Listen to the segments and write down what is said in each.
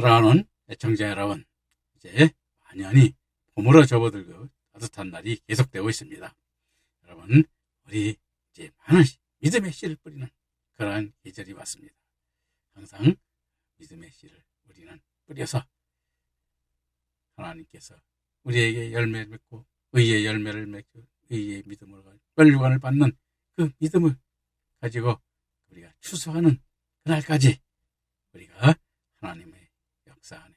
사랑하는 애청자 여러분, 이제 만연히 봄으로 접어들고 따뜻한 날이 계속되고 있습니다. 여러분, 우리 이제 많은 믿음의 씨를 뿌리는 그러한 계절이 왔습니다. 항상 믿음의 씨를 우리는 뿌려서 하나님께서 우리에게 열매를 맺고 의의 열매를 맺고 의의 믿음으로 멸류관을 받는 그 믿음을 가지고 우리가 추수하는 그날까지 우리가 하나님의 역사 안에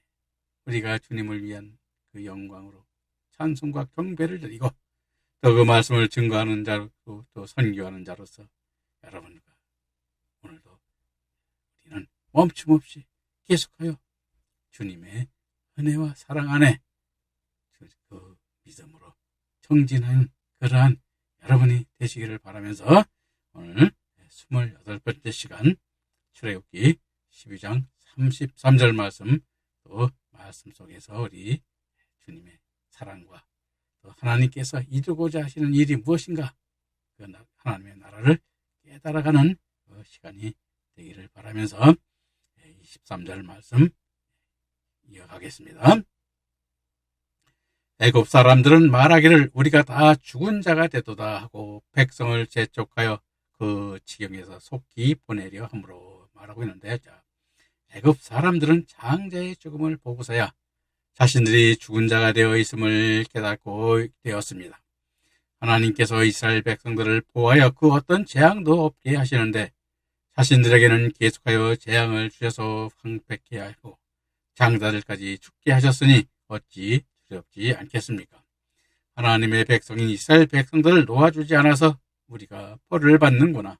우리가 주님을 위한 그 영광으로 찬송과 경배를 드리고 또 그 말씀을 증거하는 자로 또 선교하는 자로서 여러분과 오늘도 우리는 멈춤없이 계속하여 주님의 은혜와 사랑 안에 그 믿음으로 정진하는 그러한 여러분이 되시기를 바라면서 오늘 28번째 시간 출애굽기 12장 33절 말씀 또 말씀 속에서 우리 주님의 사랑과 또 하나님께서 이루고자 하시는 일이 무엇인가 그 하나님의 나라를 깨달아가는 그 시간이 되기를 바라면서 23절 말씀 이어가겠습니다. 애굽 사람들은 말하기를 우리가 다 죽은 자가 되도다 하고 백성을 재촉하여 그 지경에서 속히 보내려 함으로 말하고 있는데, 애굽 사람들은 장자의 죽음을 보고서야 자신들이 죽은 자가 되어 있음을 깨닫고 되었습니다. 하나님께서 이스라엘 백성들을 보호하여 그 어떤 재앙도 없게 하시는데 자신들에게는 계속하여 재앙을 주셔서 황폐케 하고 장자들까지 죽게 하셨으니 어찌 두렵지 않겠습니까? 하나님의 백성인 이스라엘 백성들을 놓아주지 않아서 우리가 벌을 받는구나.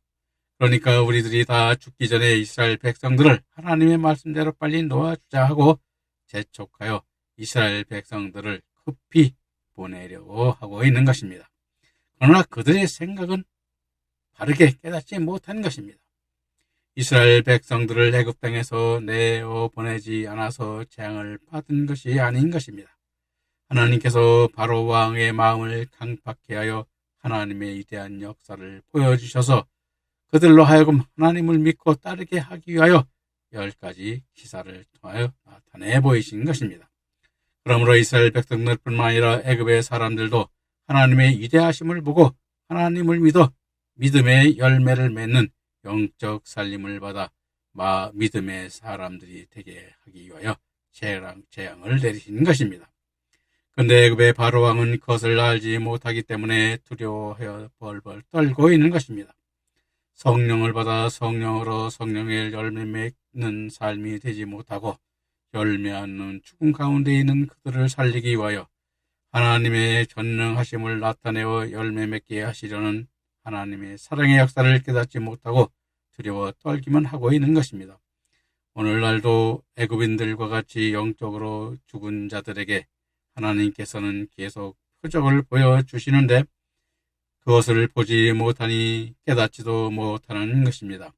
그러니까 우리들이 다 죽기 전에 이스라엘 백성들을 하나님의 말씀대로 빨리 놓아주자 하고 재촉하여 이스라엘 백성들을 급히 보내려고 하고 있는 것입니다. 그러나 그들의 생각은 바르게 깨닫지 못한 것입니다. 이스라엘 백성들을 애굽 땅에서 내어 보내지 않아서 재앙을 받은 것이 아닌 것입니다. 하나님께서 바로 왕의 마음을 강팍케 하여 하나님의 위대한 역사를 보여주셔서 그들로 하여금 하나님을 믿고 따르게 하기 위하여 10가지 기사를 통하여 나타내 보이신 것입니다. 그러므로 이스라엘 백성들뿐만 아니라 애굽의 사람들도 하나님의 위대하심을 보고 하나님을 믿어 믿음의 열매를 맺는 영적 살림을 받아 믿음의 사람들이 되게 하기 위하여 재앙을 내리신 것입니다. 그런데 애굽의 바로 왕은 그것을 알지 못하기 때문에 두려워하여 벌벌 떨고 있는 것입니다. 성령을 받아 성령으로 성령의 열매 맺는 삶이 되지 못하고 열매 않는 죽음 가운데 있는 그들을 살리기 위하여 하나님의 전능하심을 나타내어 열매 맺게 하시려는 하나님의 사랑의 역사를 깨닫지 못하고 두려워 떨기만 하고 있는 것입니다. 오늘날도 애굽인들과 같이 영적으로 죽은 자들에게 하나님께서는 계속 표적을 보여주시는데 그것을 보지 못하니 깨닫지도 못하는 것입니다.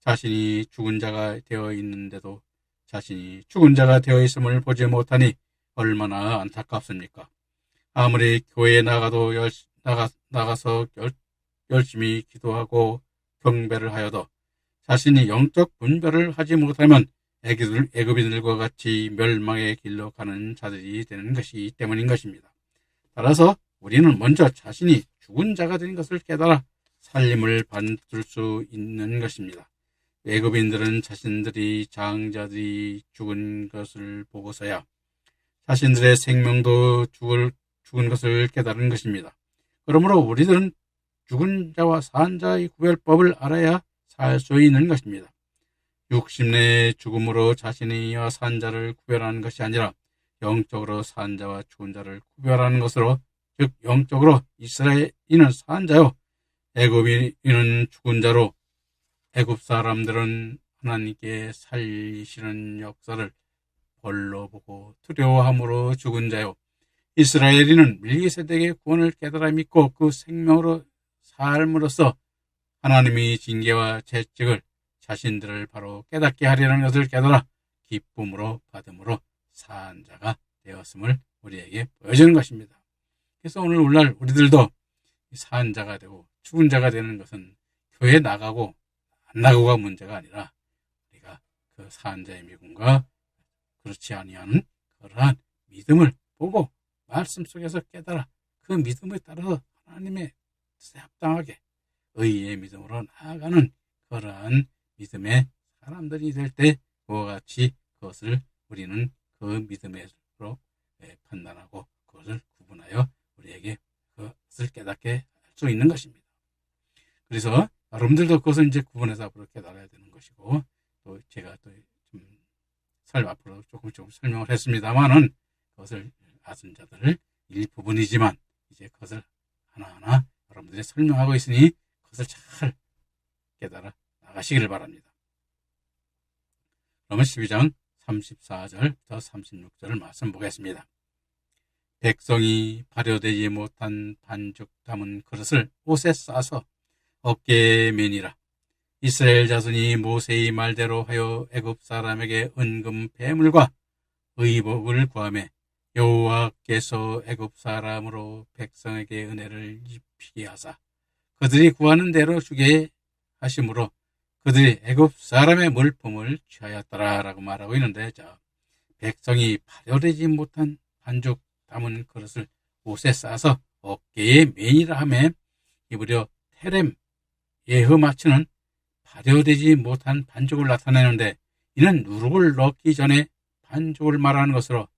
자신이 죽은 자가 되어 있는데도 자신이 죽은 자가 되어 있음을 보지 못하니 얼마나 안타깝습니까? 아무리 교회에 나가서 열심히 기도하고 경배를 하여도 자신이 영적 분별을 하지 못하면 애굽인들과 같이 멸망의 길로 가는 자들이 되는 것이 때문인 것입니다. 따라서 우리는 먼저 자신이 죽은 자가 된 것을 깨달아 살림을 받을 수 있는 것입니다. 애굽인들은 자신들이 장자들이 죽은 것을 보고서야 자신들의 생명도 죽은 것을 깨달은 것입니다. 그러므로 우리들은 죽은 자와 산 자의 구별법을 알아야 살 수 있는 것입니다. 육신의 죽음으로 자신이와 산 자를 구별하는 것이 아니라 영적으로 산 자와 죽은 자를 구별하는 것으로, 즉 영적으로 이스라엘인은 산 자요 애굽인은 죽은 자로, 애굽 사람들은 하나님께 살리시는 역사를 벌로 보고 두려워함으로 죽은 자요 이스라엘인은 멜기세덱의 구원을 깨달아 믿고 그 생명으로 삶으로써 하나님의 징계와 채찍을 자신들을 바로 깨닫게 하려는 것을 깨달아 기쁨으로 받음으로 산 자가 되었음을 우리에게 보여주는 것입니다. 그래서 오늘날 우리들도 산 자가 되고 죽은 자가 되는 것은 교회에 나가고 안 나가고가 문제가 아니라 우리가 그 산 자의 미궁과 그렇지 아니하는 그러한 믿음을 보고 말씀 속에서 깨달아 그 믿음에 따라서 하나님의 뜻에 합당하게 의의 믿음으로 나아가는 그러한 믿음의 사람들이 될 때 그와 같이 그것을 우리는 그 믿음으로 판단하고 그것을 구분하여 우리에게 그것을 깨닫게 할 수 있는 것입니다. 그래서 여러분들도 그것을 이제 구분해서 앞으로 깨달아야 되는 것이고, 또 제가 또 좀 앞으로 조금 설명을 했습니다만은 그것을 아는 자들을 일부분이지만 이제 그것을 하나하나 여러분들이 설명하고 있으니 그것을 잘 깨달아 나가시기를 바랍니다. 그러면 12장 34절부터 36절을 말씀 보겠습니다. 백성이 발효되지 못한 반죽 담은 그릇을 옷에 싸서 어깨에 매니라. 이스라엘 자손이 모세의 말대로 하여 애굽 사람에게 은금 배물과 의복을 구하매 여호와께서 애굽 사람으로 백성에게 은혜를 입히게 하사 그들이 구하는 대로 주게 하심으로 그들이 애굽 사람의 물품을 취하였더라라고 말하고 있는데, 자, 백성이 발효되지 못한 반죽 담은 그릇을 옷에 싸서 어깨에 매니라 하매 이무려 테렘 예허 마치는 발효되지 못한 반죽을 나타내는데, 이는 누룩을 넣기 전에 반죽을 말하는 것으로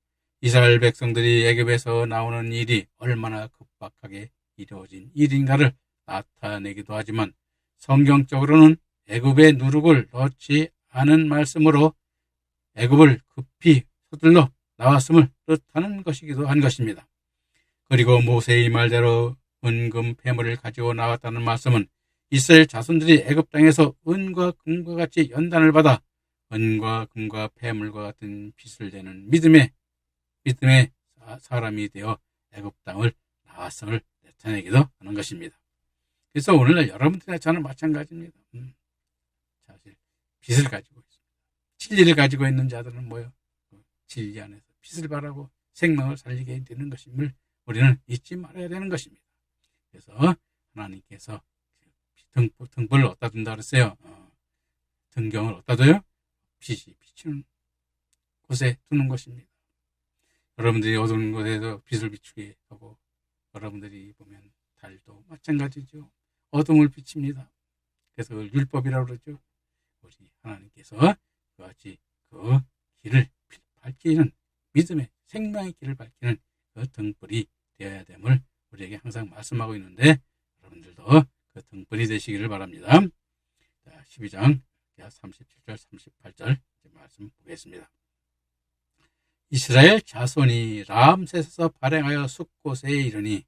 이스라엘 백성들이 애굽에서 나오는 일이 얼마나 급박하게 이루어진 일인가를 나타내기도 하지만, 성경적으로는 애굽에 누룩을 넣지 않은 말씀으로 애굽을 급히 서둘러 나왔음을 뜻하는 것이기도 한 것입니다. 그리고 모세의 말대로 은금 폐물을 가지고 나왔다는 말씀은 이스라엘 자손들이 애굽 땅에서 은과 금과 같이 연단을 받아 은과 금과 폐물과 같은 빚을 내는 믿음의 사람이 되어 애굽 땅을 나왔음을 나타내기도 하는 것입니다. 그래서 오늘날 여러분들이나 저는 마찬가지입니다. 사실 빚을 가지고 있습니다. 진리를 가지고 있는 자들은 뭐요? 진리 안에서 빚을 바라고 생명을 살리게 되는 것임을 우리는 잊지 말아야 되는 것입니다. 그래서 하나님께서 등불을 어디다 둔다 그랬어요. 등경을 어디다 둬요? 빛이 비치는 곳에 두는 것입니다. 여러분들이 어두운 곳에서 빛을 비추게 하고, 여러분들이 보면 달도 마찬가지죠. 어둠을 비칩니다. 그래서 그걸 율법이라고 그러죠. 우리 하나님께서 그같이 그 길을 밝히는, 믿음의 생명의 길을 밝히는 그 등불이 되어야 됨을 우리에게 항상 말씀하고 있는데, 여러분들도 그 등불이 되시기를 바랍니다. 자, 12장 37절 38절 말씀 보겠습니다. 이스라엘 자손이 람셋에서 발행하여 숫곳에 이르니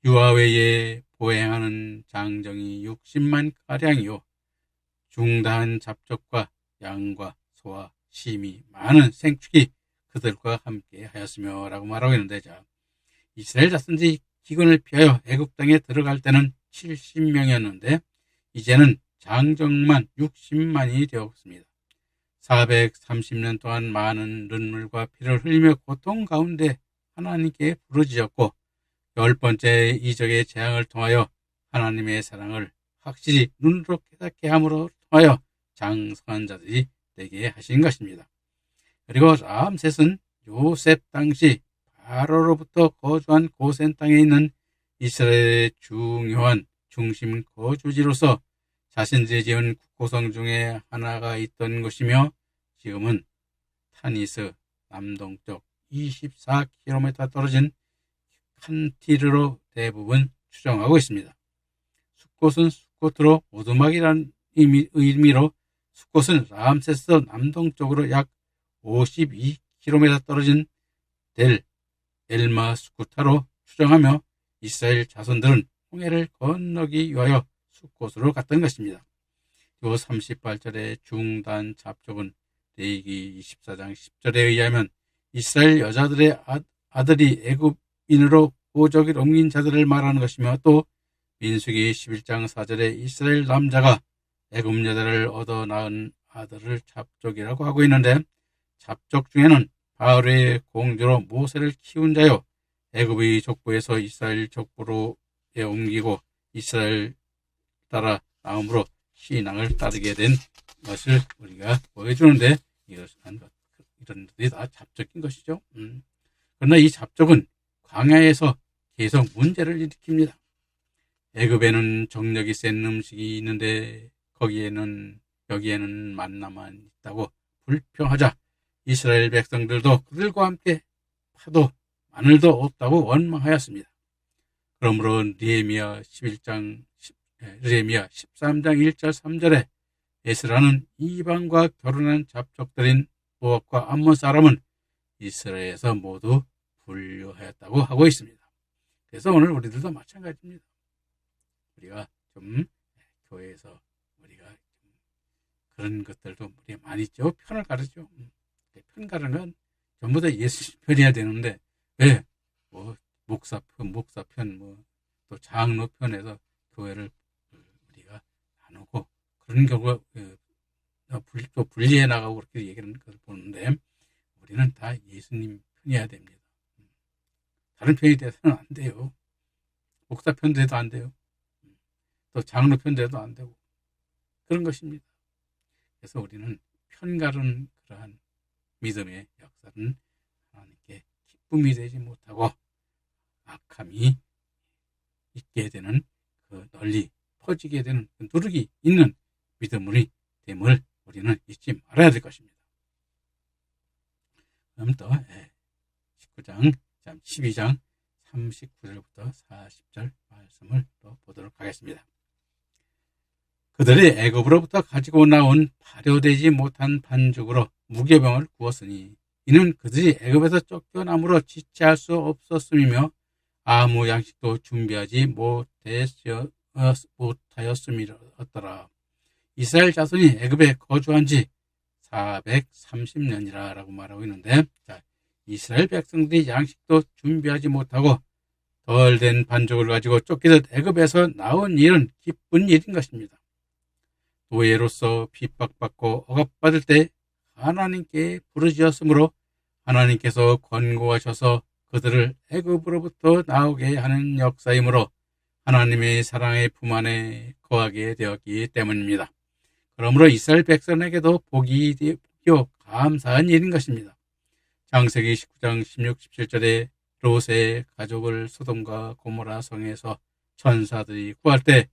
유아 외에 보행하는 장정이 60만 가량이요 중다한 잡족과 양과 소와 심이 많은 생축이 그들과 함께 하였으며 라고 말하고 있는데, 자, 이스라엘 자손들이 기근을 피하여 애굽 땅에 들어갈 때는 70명이었는데 이제는 장정만 60만이 되었습니다. 430년 동안 많은 눈물과 피를 흘리며 고통 가운데 하나님께 부르짖었고 10번째 이적의 재앙을 통하여 하나님의 사랑을 확실히 눈으로 깨닫게 함으로 통하여 장성한 자들이 되게 하신 것입니다. 그리고 람셋은 요셉 당시 바로로부터 거주한 고센 땅에 있는 이스라엘의 중요한 중심 거주지로서 자신들이 지은 국고성 중에 하나가 있던 것이며 지금은 타니스 남동쪽 24km 떨어진 칸티르로 대부분 추정하고 있습니다. 숫곳은 숫곳으로 오두막이라는 의미로 숫곳은 람세스 남동쪽으로 약 52km 떨어진 델 엘마 스쿠타로 추정하며 이스라엘 자손들은 홍해를 건너기 위하여 숫곳으로 갔던 것입니다. 요 38절의 중단 잡족은 레위기 24장 10절에 의하면 이스라엘 여자들의 아들이 애굽인으로 보적을 옮긴 자들을 말하는 것이며, 또 민수기 11장 4절에 이스라엘 남자가 애굽 여자를 얻어 낳은 아들을 잡족이라고 하고 있는데, 잡족 중에는 바로의 공주로 모세를 키운 자요 애굽의 족보에서 이스라엘 족보로에 옮기고 이스라엘 따라 나옴으로 신앙을 따르게 된 것을 우리가 보여주는데, 이런 것들이 다 잡적인 것이죠. 그러나 이 잡적은 광야에서 계속 문제를 일으킵니다. 애굽에는 정력이 센 음식이 있는데 여기에는 만나만 있다고 불평하자 이스라엘 백성들도 그들과 함께 파도 마늘도 없다고 원망하였습니다. 그러므로 느헤미야 13장 1절 3절에 에스라는 이방과 결혼한 잡족들인 모압과 암몬 사람은 이스라엘에서 모두 분류하였다고 하고 있습니다. 그래서 오늘 우리들도 마찬가지입니다. 우리가 좀 교회에서 우리가 그런 것들도 우리가 많이 있죠. 편을 가르죠. 편 가르는 건 전부 다 예수 편이어야 되는데 왜? 목사편, 또 장로편에서 교회를 우리가 나누고 그런 경우가 또 분리해 나가고 그렇게 얘기하는 것을 보는데 우리는 다 예수님 편이어야 됩니다. 다른 편이 돼서는 안 돼요. 목사 편 돼도 안 돼요. 또 장로 편 돼도 안 되고 그런 것입니다. 그래서 우리는 편가른 그러한 믿음의 역사는 하나님께 기쁨이 되지 못하고 악함이 있게 되는 그 널리 퍼지게 되는 그 누룩이 있는 믿음이 됨을 우리는 잊지 말아야 될 것입니다. 그럼 또 12장 39절부터 40절 말씀을 또 보도록 하겠습니다. 그들이 애굽으로부터 가지고 나온 발효되지 못한 반죽으로 무교병을 구웠으니 이는 그들이 애굽에서 쫓겨남으로 지체할 수 없었음이며 아무 양식도 준비하지 못하였음이었더라. 이스라엘 자손이 애굽에 거주한 지 430년이라 라고 말하고 있는데 이스라엘 백성들이 양식도 준비하지 못하고 덜 된 반죽을 가지고 쫓기듯 애굽에서 나온 일은 기쁜 일인 것입니다. 노예로서 핍박받고 억압받을 때 하나님께 부르짖었으므로 하나님께서 권고하셔서 그들을 애굽으로부터 나오게 하는 역사이므로 하나님의 사랑의 품 안에 거하게 되었기 때문입니다. 그러므로 이스라엘 백성에게도 복이요 감사한 일인 것입니다. 창세기 19장 16, 17절에 롯의 가족을 소돔과 고모라 성에서 천사들이 구할 때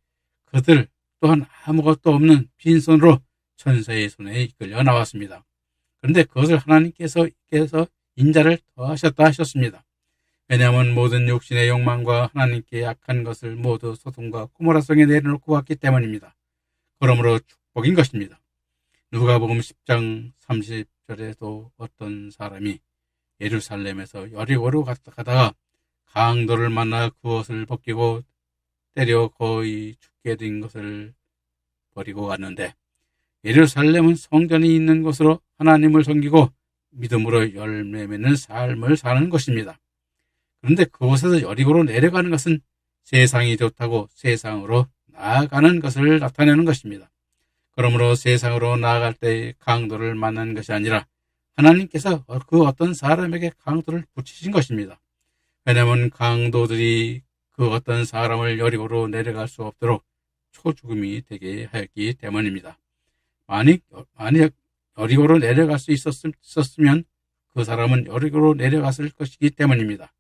그들 또한 아무것도 없는 빈손으로 천사의 손에 이끌려 나왔습니다. 그런데 그것을 하나님께서 인자를 더하셨다 하셨습니다. 왜냐하면 모든 육신의 욕망과 하나님께 약한 것을 모두 소돔과 고모라 성에 내려놓고 왔기 때문입니다. 그러므로 축복인 것입니다. 누가복음 10장 30절에도 어떤 사람이 예루살렘에서 여리고로 가다가 강도를 만나 그 옷을 벗기고 때려 거의 죽게 된 것을 버리고 갔는데 예루살렘은 성전이 있는 곳으로 하나님을 섬기고 믿음으로 열매 맺는 삶을 사는 것입니다. 그런데 그곳에서 여리고로 내려가는 것은 세상이 좋다고 세상으로 나아가는 것을 나타내는 것입니다. 그러므로 세상으로 나아갈 때 강도를 만나는 것이 아니라 하나님께서 그 어떤 사람에게 강도를 붙이신 것입니다. 왜냐하면 강도들이 그 어떤 사람을 여리고로 내려갈 수 없도록 초죽음이 되게 하였기 때문입니다. 만약 여리고로 내려갈 수 있었으면 그 사람은 여리고로 내려갔을 것이기 때문입니다.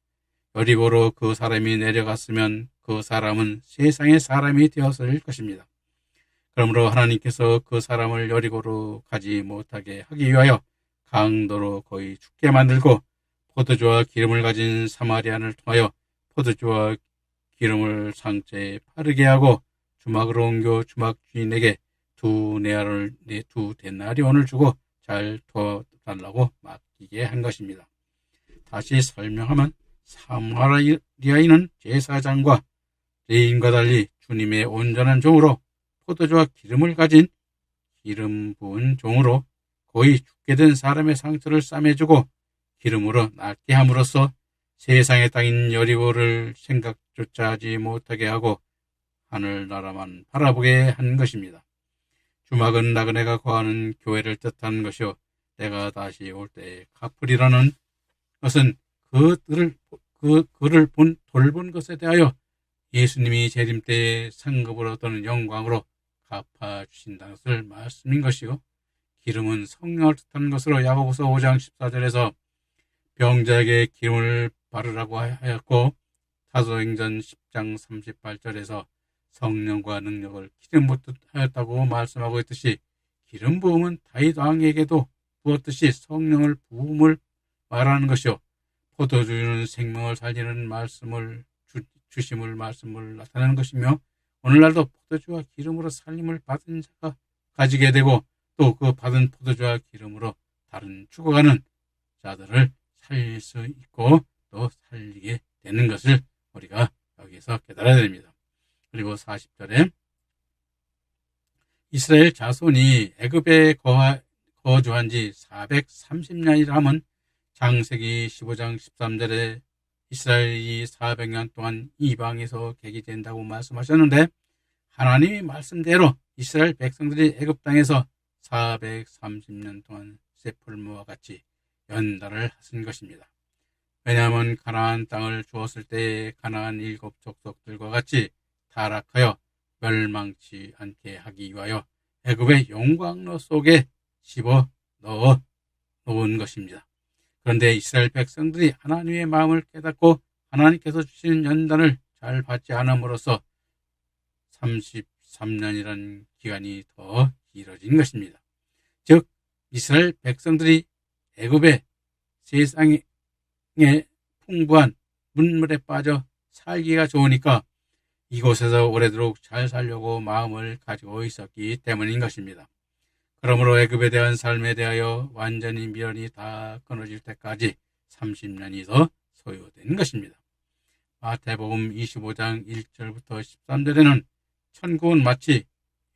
여리고로 그 사람이 내려갔으면 그 사람은 세상의 사람이 되었을 것입니다. 그러므로 하나님께서 그 사람을 여리고로 가지 못하게 하기 위하여 강도로 거의 죽게 만들고 포도주와 기름을 가진 사마리안을 통하여 포도주와 기름을 상자에 바르게 하고 주막으로 옮겨 주막 주인에게 두 데나리온을 주고 잘 도와달라고 맡기게 한 것입니다. 다시 설명하면 사마리아인은 제사장과 레인과 달리 주님의 온전한 종으로 포도주와 기름을 가진 기름 부은 종으로 거의 죽게 된 사람의 상처를 싸매주고 기름으로 낫게 함으로써 세상의 땅인 여리고를 생각조차 하지 못하게 하고 하늘나라만 바라보게 한 것입니다. 주막은 나그네가 거하는 교회를 뜻하는 것이요 내가 다시 올 때 갚으리라는 것은 그를 돌본 것에 대하여 예수님이 재림 때에 상급을 얻는 영광으로 갚아주신다는 것을 말씀인 것이요 기름은 성령을 뜻하는 것으로 야고보서 5장 14절에서 병자에게 기름을 바르라고 하였고, 사도행전 10장 38절에서 성령과 능력을 기름으로 뜻하였다고 말씀하고 있듯이, 기름 부음은 다윗 왕에게도 부었듯이 성령을 부음을 말하는 것이요, 포도주는 생명을 살리는 말씀을 주심을 말씀을 나타내는 것이며, 오늘날도 포도주와 기름으로 살림을 받은 자가 가지게 되고, 또 그 받은 포도주와 기름으로 다른 죽어가는 자들을 살릴 수 있고 또 살리게 되는 것을 우리가 여기서 깨달아야 됩니다. 그리고 40절에 이스라엘 자손이 애굽에 거주한 지 430년이라 하면, 창세기 15장 13절에 이스라엘이 400년 동안 이방에서 객이된다고 말씀하셨는데, 하나님의 말씀대로 이스라엘 백성들이 애굽 땅에서 430년 동안 세풀무와 같이 연단을 하신 것입니다. 왜냐하면 가나안 땅을 주었을 때에 가나안 7 족속들과 같이 타락하여 멸망치 않게 하기 위하여 애굽의 용광로 속에 집어 넣어 놓은 것입니다. 그런데 이스라엘 백성들이 하나님의 마음을 깨닫고 하나님께서 주시는 연단을 잘 받지 않음으로써 33년이라는 기간이 더 길어진 것입니다. 즉 이스라엘 백성들이 애굽의 세상에 풍부한 문물에 빠져 살기가 좋으니까 이곳에서 오래도록 잘 살려고 마음을 가지고 있었기 때문인 것입니다. 그러므로 애굽에 대한 삶에 대하여 완전히 미련이 다 끊어질 때까지 30년이 더 소요된 것입니다. 마태복음 25장 1절부터 13절에는 천국은 마치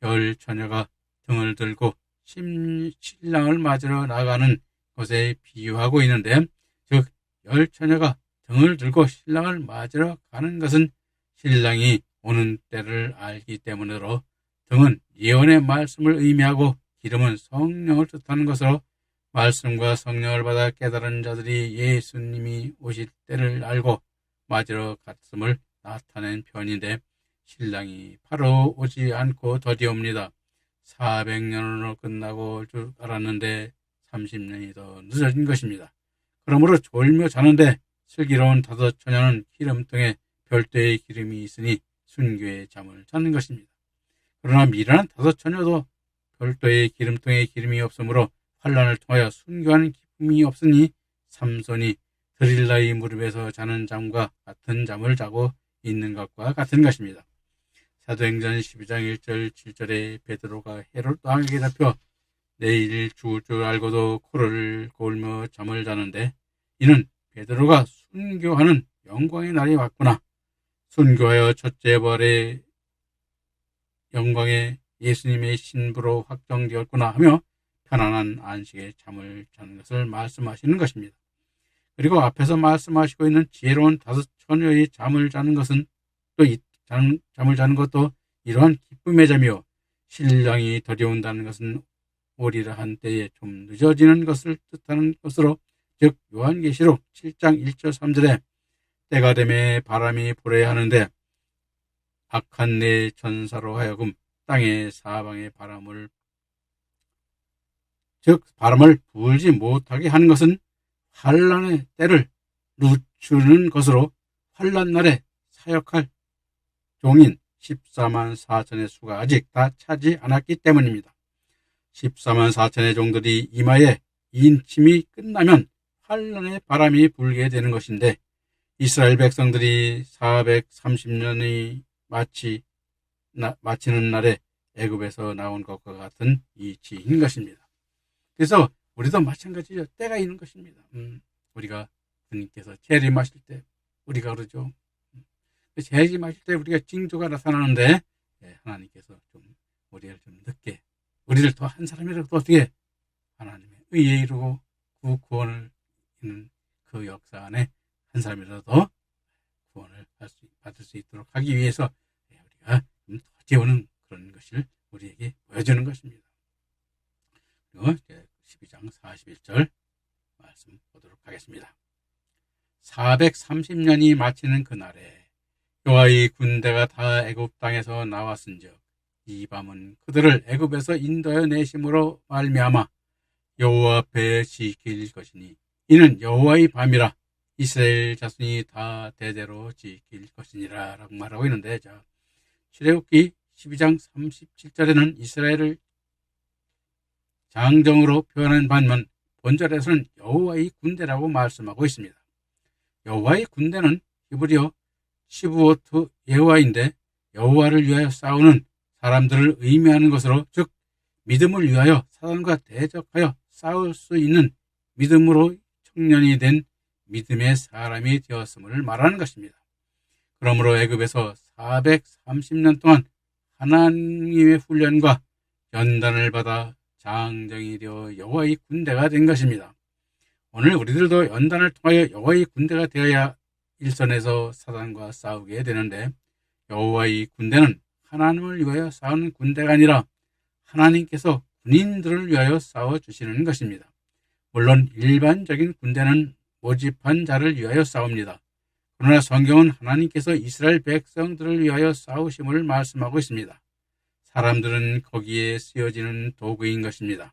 10 처녀가 등을 들고 신랑을 맞으러 나가는 것에 비유하고 있는데, 즉 10 처녀가 등을 들고 신랑을 맞으러 가는 것은 신랑이 오는 때를 알기 때문으로, 등은 예언의 말씀을 의미하고 기름은 성령을 뜻하는 것으로, 말씀과 성령을 받아 깨달은 자들이 예수님이 오실 때를 알고 맞으러 갔음을 나타낸 편인데, 신랑이 바로 오지 않고 더디옵니다. 400년으로 끝나고 올 줄 알았는데 30년이 더 늦어진 것입니다. 그러므로 졸며 자는데 슬기로운 5 처녀는 기름통에 별도의 기름이 있으니 순교의 잠을 자는 것입니다. 그러나 미련한 5 처녀도 별도의 기름통에 기름이 없으므로 환난을 통하여 순교하는 기쁨이 없으니 삼손이 드릴라의 무릎에서 자는 잠과 같은 잠을 자고 있는 것과 같은 것입니다. 사도행전 12장 1절 7절에 베드로가 헤롯 왕에게 잡혀 내일 죽을 줄 알고도 코를 골며 잠을 자는데, 이는 베드로가 순교하는 영광의 날이 왔구나, 순교하여 첫째 부활의 영광의 예수님의 신부로 확정되었구나 하며 편안한 안식의 잠을 자는 것을 말씀하시는 것입니다. 그리고 앞에서 말씀하시고 있는 지혜로운 5 처녀의 잠을 자는 것은 또 잠을 자는 것도 이러한 기쁨의 잠이요, 신랑이 더디온다는 것은 오리라 한 때에 좀 늦어지는 것을 뜻하는 것으로, 즉 요한계시록 7장 1절 3절에 때가 되매 바람이 불어야 하는데 악한 내 전사로 하여금 땅의 사방의 바람을 불지 못하게 하는 것은 환난의 때를 늦추는 것으로, 환난 날에 사역할 종인 14만 4천의 수가 아직 다 차지 않았기 때문입니다. 14만 4천의 종들이 이마에 인침이 끝나면 환난의 바람이 불게 되는 것인데, 이스라엘 백성들이 430년이 마치는 날에 애굽에서 나온 것과 같은 이치인 것입니다. 그래서 우리도 마찬가지로 때가 있는 것입니다. 우리가 주님께서 재림하실 때 우리가 그러죠. 재림하실 때 우리가 징조가 나타나는데, 하나님께서 좀 우리를 좀 늦게, 우리를 더 한 사람이라도 어떻게 하나님의 의에 이루고 구원을 이루는 그 역사 안에 한 사람이라도 구원을 받을 수 있도록 하기 위해서 우리가 좀 더디오는 그런 것을 우리에게 보여주는 것입니다. 그리고 12장 41절 말씀 보도록 하겠습니다. 430년이 마치는 그날에 여호와의 군대가 다 애굽 땅에서 나왔은즉 이 밤은 그들을 애굽에서 인도하여 내심으로 말미암아 여호와 앞에 지킬 것이니 이는 여호와의 밤이라 이스라엘 자손이 다 대대로 지킬 것이니라 라고 말하고 있는데, 자, 출애굽기 12장 37절에는 이스라엘을 장정으로 표현한 반면 본절에서는 여호와의 군대라고 말씀하고 있습니다. 여호와의 군대는 히브리어 시부오트 여호와인데 여호와를 위하여 싸우는 사람들을 의미하는 것으로, 즉 믿음을 위하여 사단과 대적하여 싸울 수 있는 믿음으로 청년이 된 믿음의 사람이 되었음을 말하는 것입니다. 그러므로 애굽에서 430년 동안 하나님의 훈련과 연단을 받아 장정이 되어 여호와의 군대가 된 것입니다. 오늘 우리들도 연단을 통하여 여호와의 군대가 되어야 일선에서 사단과 싸우게 되는데, 여호와의 군대는 하나님을 위하여 싸우는 군대가 아니라 하나님께서 군인들을 위하여 싸워주시는 것입니다. 물론 일반적인 군대는 모집한 자를 위하여 싸웁니다. 그러나 성경은 하나님께서 이스라엘 백성들을 위하여 싸우심을 말씀하고 있습니다. 사람들은 거기에 쓰여지는 도구인 것입니다.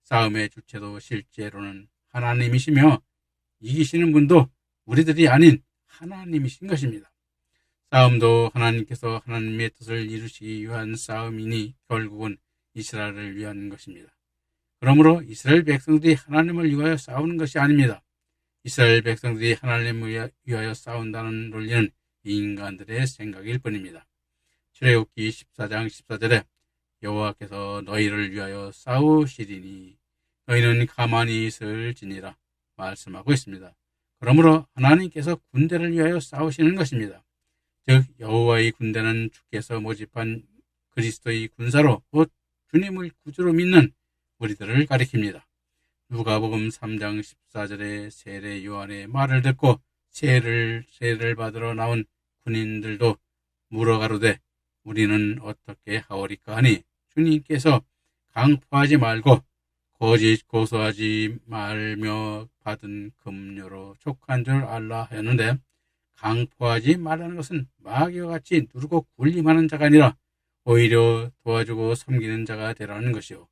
싸움의 주체도 실제로는 하나님이시며 이기시는 분도 우리들이 아닌 하나님이신 것입니다. 싸움도 하나님께서 하나님의 뜻을 이루시기 위한 싸움이니 결국은 이스라엘을 위한 것입니다. 그러므로 이스라엘 백성들이 하나님을 위하여 싸우는 것이 아닙니다. 이스라엘 백성들이 하나님을 위하여 싸운다는 논리는 인간들의 생각일 뿐입니다. 출애굽기 14장 14절에 여호와께서 너희를 위하여 싸우시리니 너희는 가만히 있을지니라 말씀하고 있습니다. 그러므로 하나님께서 군대를 위하여 싸우시는 것입니다. 즉 여호와의 군대는 주께서 모집한 그리스도의 군사로, 곧 주님을 구주로 믿는 우리들을 가리킵니다. 누가복음 3장 14절에 세례 요한의 말을 듣고 세례를 받으러 나온 군인들도 물어가로되 우리는 어떻게 하오리까 하니 주님께서 강포하지 말고 거짓 고소하지 말며 받은 급료로 족한 줄 알라 하였는데, 강포하지 말라는 것은 마귀와 같이 누르고 굴림하는 자가 아니라 오히려 도와주고 섬기는 자가 되라는 것이요,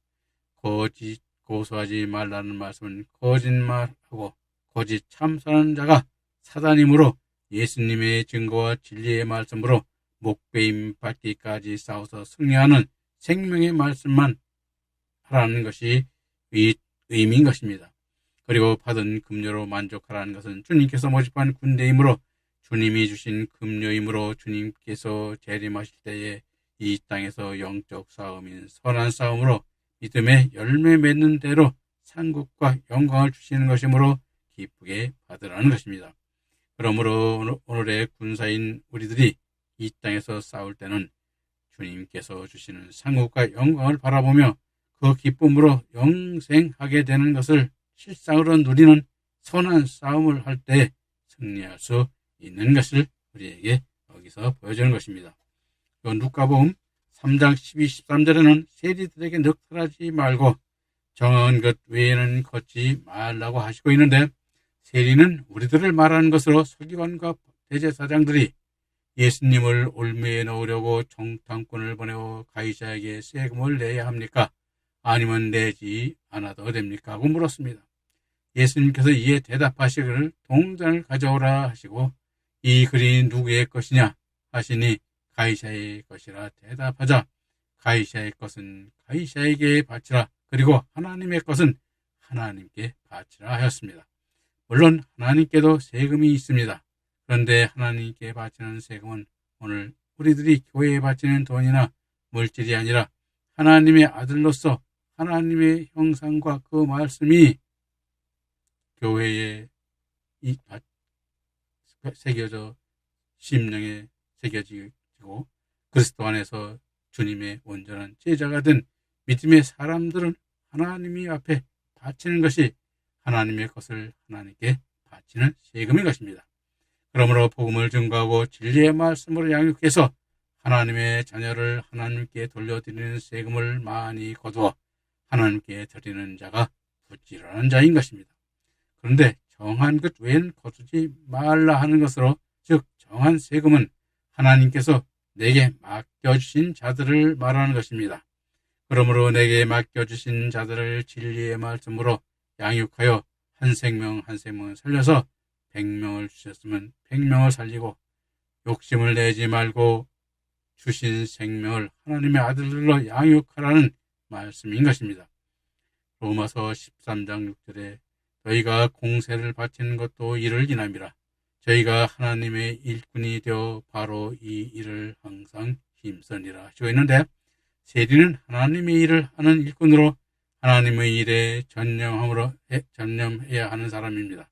거짓 고소하지 말라는 말씀은 거짓말하고 거짓 참선하는 자가 사단이므로 예수님의 증거와 진리의 말씀으로 목배임 받기까지 싸워서 승리하는 생명의 말씀만 하라는 것이 의미인 것입니다. 그리고 받은 급료로 만족하라는 것은 주님께서 모집한 군대이므로 주님이 주신 급료이므로 주님께서 재림하실 때에 이 땅에서 영적 싸움인 선한 싸움으로 믿음의 열매 맺는 대로 상급과 영광을 주시는 것이므로 기쁘게 받으라는 것입니다. 그러므로 오늘의 군사인 우리들이 이 땅에서 싸울 때는 주님께서 주시는 상급과 영광을 바라보며 그 기쁨으로 영생하게 되는 것을 실상으로 누리는 선한 싸움을 할 때 승리할 수 있는 것을 우리에게 여기서 보여주는 것입니다. 누가복음 3장 12, 13절에는 세리들에게 넉살하지 말고 정한 것 외에는 걷지 말라고 하시고 있는데, 세리는 우리들을 말하는 것으로 서기관과 대제사장들이 예수님을 올무에 넣으려고 정탐꾼을 보내어 가이사에게 세금을 내야 합니까? 아니면 내지 않아도 됩니까? 하고 물었습니다. 예수님께서 이에 대답하시기를 동전을 가져오라 하시고 이 글이 누구의 것이냐 하시니 가이사의 것이라 대답하자 가이사의 것은 가이사에게 바치라, 그리고 하나님의 것은 하나님께 바치라 하였습니다. 물론 하나님께도 세금이 있습니다. 그런데 하나님께 바치는 세금은 오늘 우리들이 교회에 바치는 돈이나 물질이 아니라 하나님의 아들로서 하나님의 형상과 그 말씀이 교회에 새겨져 심령에 새겨지고 그리스도 안에서 주님의 온전한 제자가 된 믿음의 사람들은 하나님이 앞에 바치는 것이 하나님의 것을 하나님께 바치는 세금인 것입니다. 그러므로 복음을 증거하고 진리의 말씀으로 양육해서 하나님의 자녀를 하나님께 돌려드리는 세금을 많이 거두어 하나님께 드리는 자가 부지런한 자인 것입니다. 그런데 정한 것 외에는 거두지 말라 하는 것으로, 즉 정한 세금은 하나님께서 내게 맡겨주신 자들을 말하는 것입니다. 그러므로 내게 맡겨주신 자들을 진리의 말씀으로 양육하여 한 생명 한 생명을 살려서 100명을 주셨으면 100명을 살리고 욕심을 내지 말고 주신 생명을 하나님의 아들들로 양육하라는 말씀인 것입니다. 로마서 13장 6절에 저희가 공세를 바치는 것도 이를 인함이라. 저희가 하나님의 일꾼이 되어 바로 이 일을 항상 힘쓰니라 하시고 있는데, 세리는 하나님의 일을 하는 일꾼으로 하나님의 일에 전념해야 하는 사람입니다.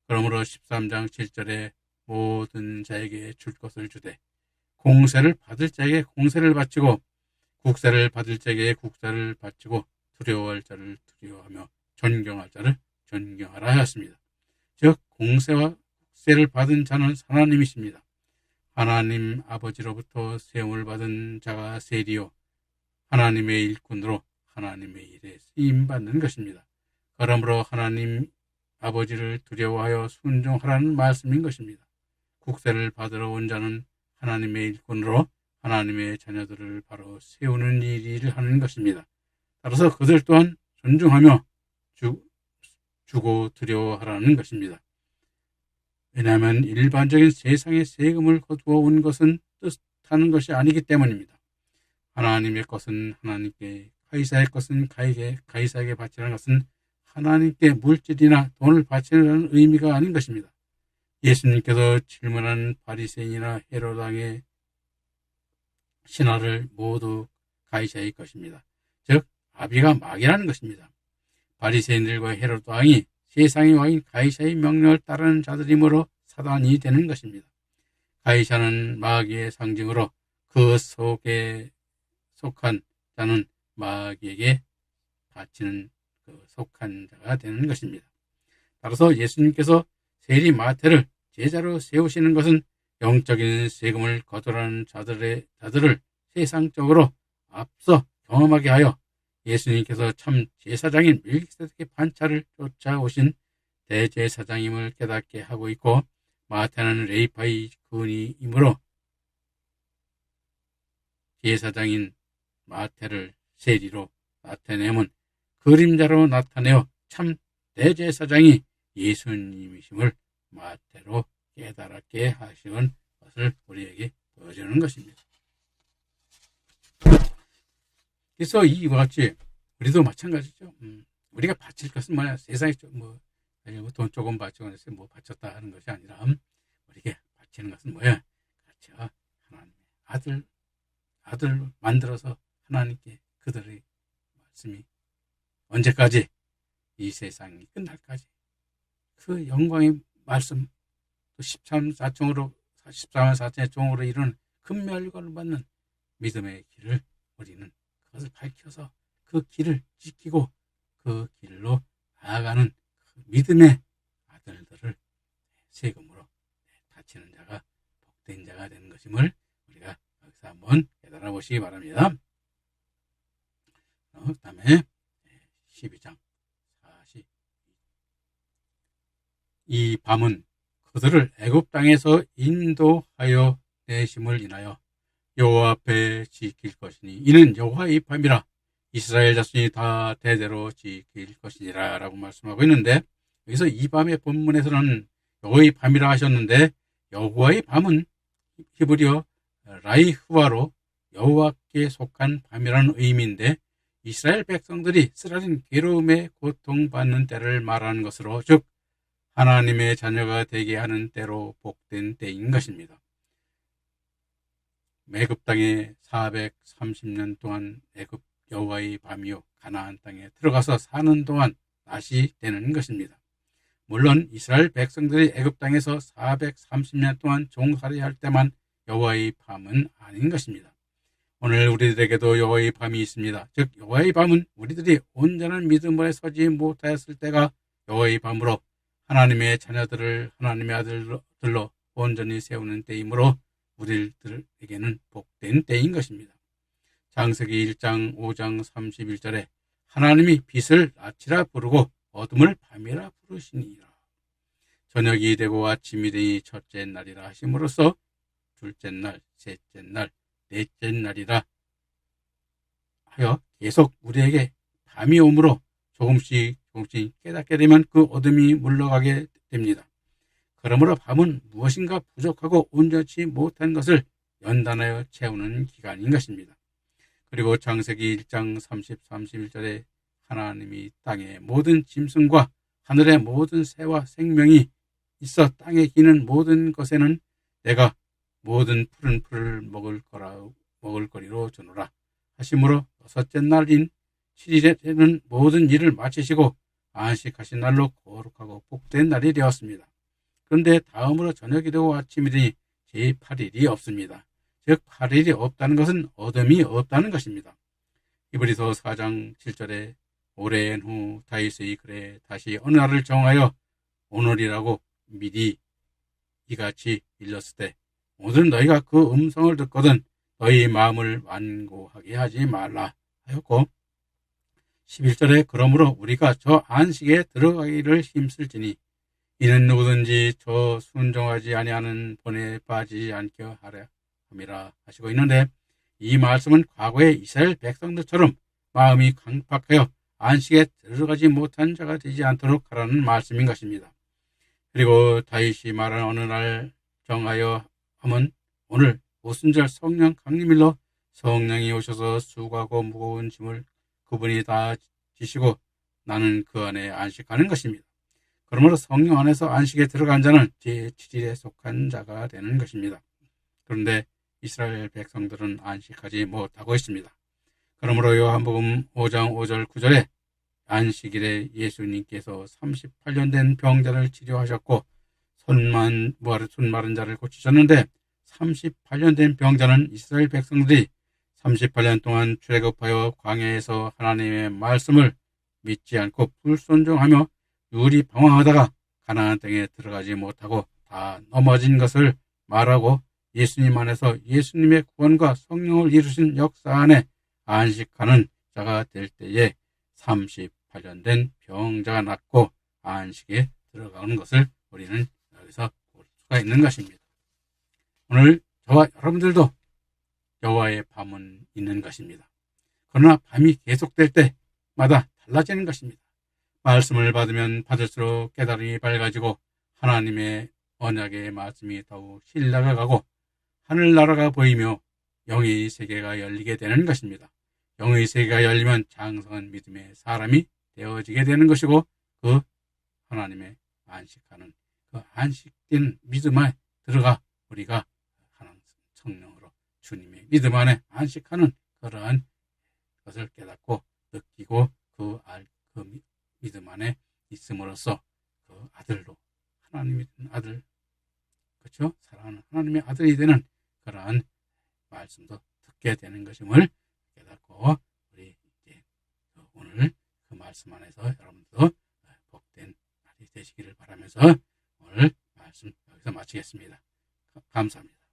그러므로 13장 7절에 모든 자에게 줄 것을 주되 공세를 받을 자에게 공세를 바치고 국세를 받을 자에게 국세를 바치고 두려워할 자를 두려워하며 존경할 자를 존경하라 하였습니다. 즉 공세와 국세를 받은 자는 하나님이십니다. 하나님 아버지로부터 세움을 받은 자가 세리요 하나님의 일꾼으로 하나님의 일에 쓰임받는 것입니다. 그러므로 하나님 아버지를 두려워하여 순종하라는 말씀인 것입니다. 국세를 받으러 온 자는 하나님의 일꾼으로 하나님의 자녀들을 바로 세우는 일을 하는 것입니다. 따라서 그들 또한 존중하며 주고 두려워하라는 것입니다. 왜냐하면 일반적인 세상의 세금을 거두어 온 것은 뜻하는 것이 아니기 때문입니다. 하나님의 것은 하나님께, 가이사의 것은 가이사에게 바치라는 것은 하나님께 물질이나 돈을 바치라는 의미가 아닌 것입니다. 예수님께서 질문한 바리새인이나 헤롯 왕의 신하를 모두 가이사의 것입니다. 즉 아비가 마귀라는 것입니다. 바리새인들과 헤롯 왕이 세상의 왕인 가이사의 명령을 따르는 자들이므로 사단이 되는 것입니다. 가이사는 마귀의 상징으로 그 속에 속한 자는 마귀에게 바치는 속한 자가 되는 것입니다. 따라서 예수님께서 세리 마태를 제자로 세우시는 것은 영적인 세금을 거두라는 자들을 세상적으로 앞서 경험하게 하여 예수님께서 참 제사장인 멜기세덱의 반차를 쫓아오신 대제사장임을 깨닫게 하고 있고, 마태는 레위파의 근이이므로 제사장인 마태를 세리로 나타내면 그림자로 나타내어 참 대제사장이 예수님이심을 마태로 깨달았게 하시는 것을 우리에게 보여주는 것입니다. 그래서 이와 같이 우리도 마찬가지죠. 우리가 바칠 것은 뭐냐, 세상에 돈 조금 바치고 해서 바쳤다 하는 것이 아니라 우리가 바치는 것은 뭐야, 그렇죠. 하나님의 아들 만들어서 하나님께 그들의 말씀이 언제까지, 이 세상이 끝날까지 그 영광의 말씀, 또 14만 4천의 종으로 이루는 금멸관을 받는 믿음의 길을 우리는 그것을 밝혀서 그 길을 지키고 그 길로 나아가는 그 믿음의 아들들을 세금으로 바치는 자가 복된 자가 되는 것임을 우리가 여기서 한번 깨달아 보시기 바랍니다. 그 다음에 12장 40. 이 밤은 그들을 애굽 땅에서 인도하여 내심을 인하여 여호와 앞에 지킬 것이니 이는 여호와의 밤이라 이스라엘 자손이 다 대대로 지킬 것이니라 라고 말씀하고 있는데, 여기서 이 밤의 본문에서는 여호와의 밤이라 하셨는데, 여호와의 밤은 히브리어 라이흐와로 여호와께 속한 밤이라는 의미인데, 이스라엘 백성들이 쓰라린 괴로움에 고통받는 때를 말하는 것으로, 즉 하나님의 자녀가 되게 하는 때로 복된 때인 것입니다. 애굽 땅에 430년 동안 애굽 여호와의 밤이요 가나안 땅에 들어가서 사는 동안 낮이 되는 것입니다. 물론 이스라엘 백성들이 애굽 땅에서 430년 동안 종살이할 때만 여호와의 밤은 아닌 것입니다. 오늘 우리들에게도 여호와의 밤이 있습니다. 즉 여호와의 밤은 우리들이 온전한 믿음으로 서지 못하였을 때가 여호와의 밤으로 하나님의 자녀들을 하나님의 아들들로 온전히 세우는 때이므로 우리들에게는 복된 때인 것입니다. 창세기 1장 5장 31절에 하나님이 빛을 낮이라 부르고 어둠을 밤이라 부르시니라. 저녁이 되고 아침이 되니 첫째 날이라 하심으로써 둘째 날, 셋째 날, 넷째 날이라 하여 계속 우리에게 밤이 오므로 조금씩 깨닫게 되면 그 어둠이 물러가게 됩니다. 그러므로 밤은 무엇인가 부족하고 온전치 못한 것을 연단하여 채우는 기간인 것입니다. 그리고 창세기 1장 30, 31절에 하나님이 땅의 모든 짐승과 하늘의 모든 새와 생명이 있어 땅에 기는 모든 것에는 내가 모든 푸른 풀을 먹을 거리로 주노라 하심으로 여섯째 날인 7일에는 모든 일을 마치시고 안식하신 날로 거룩하고 복된 날이 되었습니다. 그런데 다음으로 저녁이 되고 아침이 되니 제8일이 없습니다. 즉 8일이 없다는 것은 어둠이 없다는 것입니다. 히브리서 4장 7절에 오랜 후 다윗의 글에 다시 어느 날을 정하여 오늘이라고 미리 이같이 일렀을 때 오늘 너희가 그 음성을 듣거든 너희 마음을 완고하게 하지 말라 하였고 11절에 그러므로 우리가 저 안식에 들어가기를 힘쓸지니 이는 누구든지 저 순종하지 아니하는 본에 빠지지 않게 하려 함이라 하시고 있는데 이 말씀은 과거의 이스라엘 백성들처럼 마음이 강팍하여 안식에 들어가지 못한 자가 되지 않도록 하라는 말씀인 것입니다. 그리고 다윗이 말한 어느 날 정하여 함은 오늘 오순절 성령 강림일로 성령이 오셔서 수고하고 무거운 짐을 그분이 다 지시고 나는 그 안에 안식하는 것입니다. 그러므로 성령 안에서 안식에 들어간 자는 제7일에 속한 자가 되는 것입니다. 그런데 이스라엘 백성들은 안식하지 못하고 있습니다. 그러므로 요한복음 5장 5절 9절에 안식일에 예수님께서 38년 된 병자를 치료하셨고 손 마른 자를 고치셨는데 38년 된 병자는 이스라엘 백성들이 38년 동안 출애굽하여 광야에서 하나님의 말씀을 믿지 않고 불순종하며 유리 방황하다가 가나안 땅에 들어가지 못하고 다 넘어진 것을 말하고 예수님 안에서 예수님의 구원과 성령을 이루신 역사 안에 안식하는 자가 될 때에 38년 된 병자가 낫고 안식에 들어가는 것을 우리는 여기서 볼 수가 있는 것입니다. 오늘 저와 여러분들도 여호와의 밤은 있는 것입니다. 그러나 밤이 계속될 때마다 달라지는 것입니다. 말씀을 받으면 받을수록 깨달음이 밝아지고 하나님의 언약의 말씀이 더욱 신뢰가 하늘나라가 보이며 영의 세계가 열리게 되는 것입니다. 영의 세계가 열리면 장성한 믿음의 사람이 되어지게 되는 것이고 그 하나님의 안식하는 그 안식된 믿음 안에 들어가 우리가 하나님 성령으로 주님의 믿음 안에 안식하는 그러한 것을 깨닫고 느끼고 그 믿음 안에 있음으로써 그 아들로 하나님의 아들 그렇죠? 사랑하는 하나님의 아들이 되는 그러한 말씀도 듣게 되는 것임을 깨닫고 우리 이제 오늘 그 말씀 안에서 여러분도 복된 날이 되시기를 바라면서 오늘 말씀 여기서 마치겠습니다. 감사합니다.